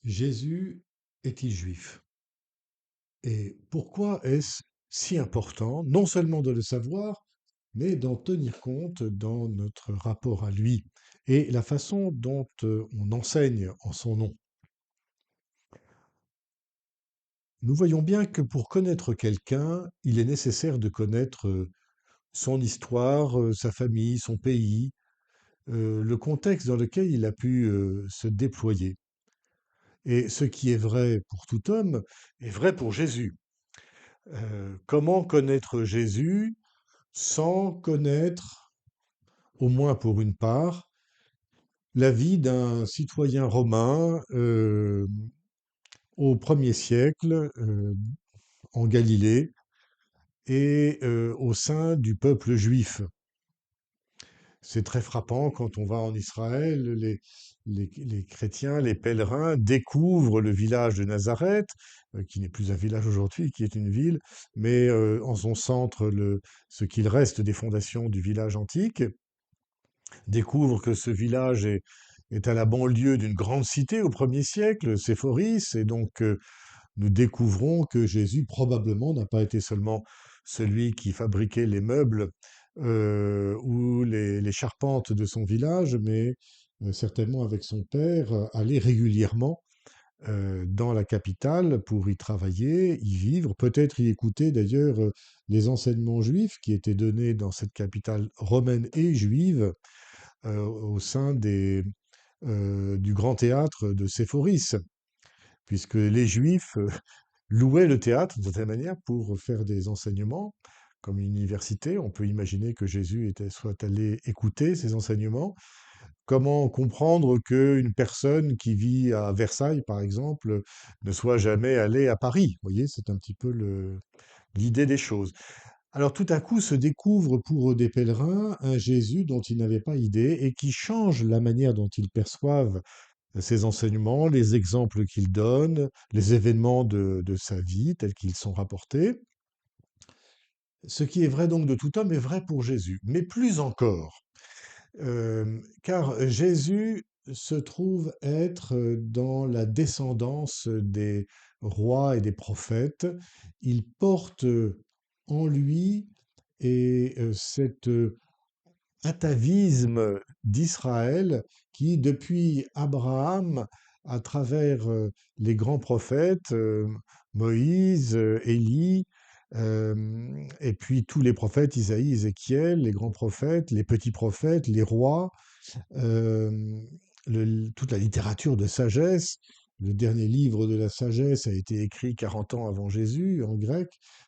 Jésus est-il juif? Et pourquoi est-ce si important, non seulement de le savoir, mais d'en tenir compte dans notre rapport à lui et la façon dont on enseigne en son nom? Nous voyons bien que pour connaître quelqu'un, il est nécessaire de connaître son histoire, sa famille, son pays, le contexte dans lequel il a pu se déployer. Et ce qui est vrai pour tout homme est vrai pour Jésus. Comment connaître Jésus sans connaître, au moins pour une part, la vie d'un citoyen romain au 1er siècle en Galilée et au sein du peuple juif? C'est très frappant quand on va en Israël, les chrétiens, les pèlerins découvrent le village de Nazareth, qui n'est plus un village aujourd'hui, qui est une ville, mais en son centre, ce qu'il reste des fondations du village antique, découvrent que ce village est à la banlieue d'une grande cité au 1er siècle, Séphoris, et donc nous découvrons que Jésus probablement n'a pas été seulement celui qui fabriquait les meubles ou les charpentes de son village, mais certainement avec son père, allait régulièrement dans la capitale pour y travailler, y vivre, peut-être y écouter d'ailleurs les enseignements juifs qui étaient donnés dans cette capitale romaine et juive au sein du grand théâtre de Séphoris, puisque les Juifs louait le théâtre d'une certaine manière pour faire des enseignements, comme une université. On peut imaginer que Jésus soit allé écouter ces enseignements. Comment comprendre qu'une personne qui vit à Versailles, par exemple, ne soit jamais allée à Paris? Vous voyez, c'est un petit peu l'idée des choses. Alors tout à coup se découvre pour des pèlerins un Jésus dont ils n'avaient pas idée et qui change la manière dont ils perçoivent ses enseignements, les exemples qu'il donne, les événements de sa vie tels qu'ils sont rapportés. Ce qui est vrai donc de tout homme est vrai pour Jésus, mais plus encore, car Jésus se trouve être dans la descendance des rois et des prophètes. Il porte en lui et cet atavisme d'Israël qui, depuis Abraham, à travers les grands prophètes, Moïse, Élie, et puis tous les prophètes, Isaïe, Ézéchiel, les grands prophètes, les petits prophètes, les rois, euh, toute la littérature de sagesse. Le dernier livre de la sagesse a été écrit 40 ans avant Jésus en grec.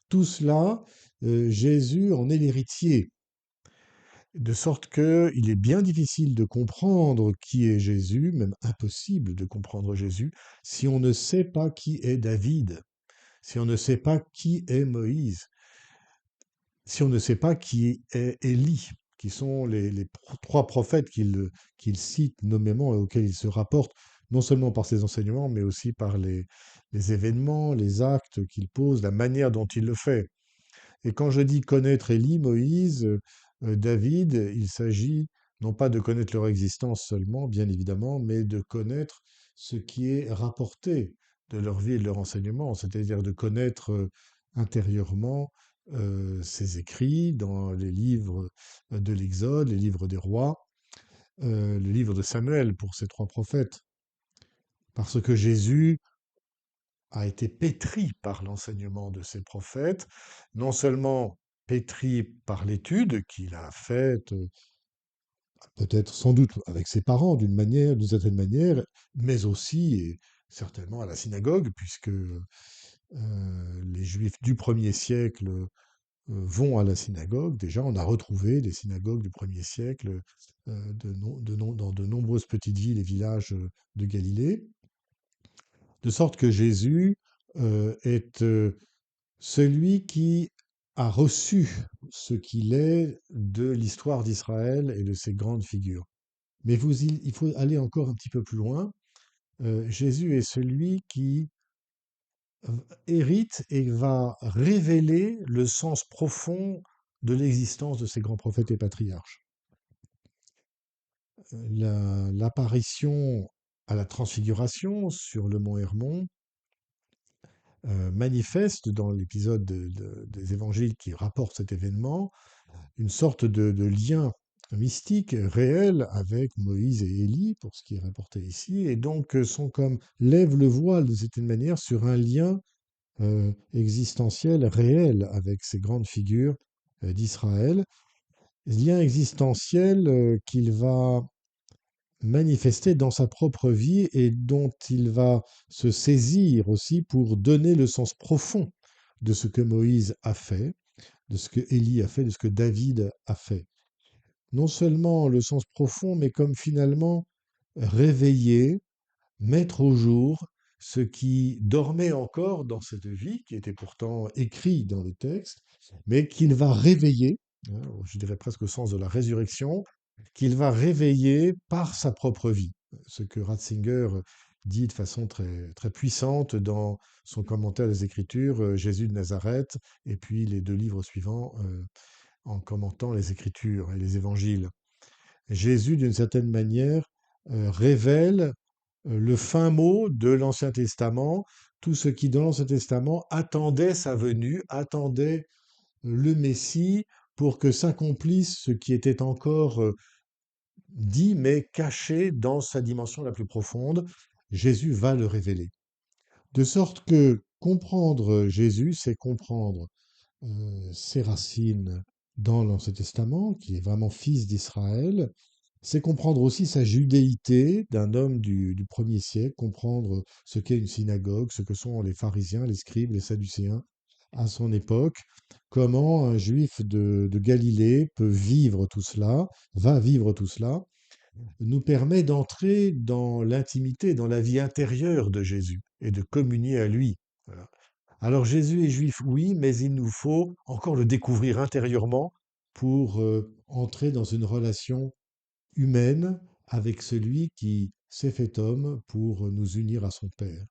Tout cela, Jésus en est l'héritier. De sorte que il est bien difficile de comprendre qui est Jésus, même impossible de comprendre Jésus, si on ne sait pas qui est David, si on ne sait pas qui est Moïse, si on ne sait pas qui est Élie, qui sont les trois prophètes qu'il cite nommément et auxquels il se rapporte, non seulement par ses enseignements, mais aussi par les événements, les actes qu'il pose, la manière dont il le fait. Et quand je dis connaître Élie, Moïse, David, il s'agit non pas de connaître leur existence seulement, bien évidemment, mais de connaître ce qui est rapporté de leur vie et de leur enseignement, c'est-à-dire de connaître intérieurement ces écrits dans les livres de l'Exode, les livres des rois, le livre de Samuel pour ces trois prophètes. Parce que Jésus a été pétri par l'enseignement de ces prophètes, non seulement pétri par l'étude qu'il a faite, peut-être sans doute avec ses parents d'une certaine manière, mais aussi et certainement à la synagogue, puisque les Juifs du 1er siècle vont à la synagogue. Déjà, on a retrouvé les synagogues du 1er siècle dans de nombreuses petites villes et villages de Galilée, de sorte que Jésus est celui qui a reçu ce qu'il est de l'histoire d'Israël et de ses grandes figures. Mais il faut aller encore un petit peu plus loin. Jésus est celui qui hérite et va révéler le sens profond de l'existence de ces grands prophètes et patriarches. L'apparition à la transfiguration sur le mont Hermon, manifeste dans l'épisode des évangiles qui rapportent cet événement une sorte de lien mystique réel avec Moïse et Élie, pour ce qui est rapporté ici, et donc sont comme lèvent le voile de certaine manière sur un lien existentiel réel avec ces grandes figures d'Israël, lien existentiel qu'il va manifester dans sa propre vie et dont il va se saisir aussi pour donner le sens profond de ce que Moïse a fait, de ce que Élie a fait, de ce que David a fait. Non seulement le sens profond, mais comme finalement réveiller, mettre au jour ce qui dormait encore dans cette vie, qui était pourtant écrit dans le texte, mais qu'il va réveiller, hein, je dirais presque au sens de la résurrection, qu'il va réveiller par sa propre vie. Ce que Ratzinger dit de façon très, très puissante dans son commentaire des Écritures, Jésus de Nazareth, et puis les deux livres suivants en commentant les Écritures et les Évangiles. Jésus, d'une certaine manière, révèle le fin mot de l'Ancien Testament, tout ce qui dans l'Ancien Testament attendait sa venue, attendait le Messie pour que s'accomplisse ce qui était encore dit mais caché dans sa dimension la plus profonde. Jésus va le révéler. De sorte que comprendre Jésus, c'est comprendre ses racines dans l'Ancien Testament, qui est vraiment fils d'Israël, c'est comprendre aussi sa judéité d'un homme du premier siècle, comprendre ce qu'est une synagogue, ce que sont les pharisiens, les scribes, les sadducéens à son époque, comment un juif de Galilée peut vivre tout cela, va vivre tout cela, nous permet d'entrer dans l'intimité, dans la vie intérieure de Jésus et de communier à lui. Voilà. Alors Jésus est juif, oui, mais il nous faut encore le découvrir intérieurement pour entrer dans une relation humaine avec celui qui s'est fait homme pour nous unir à son Père.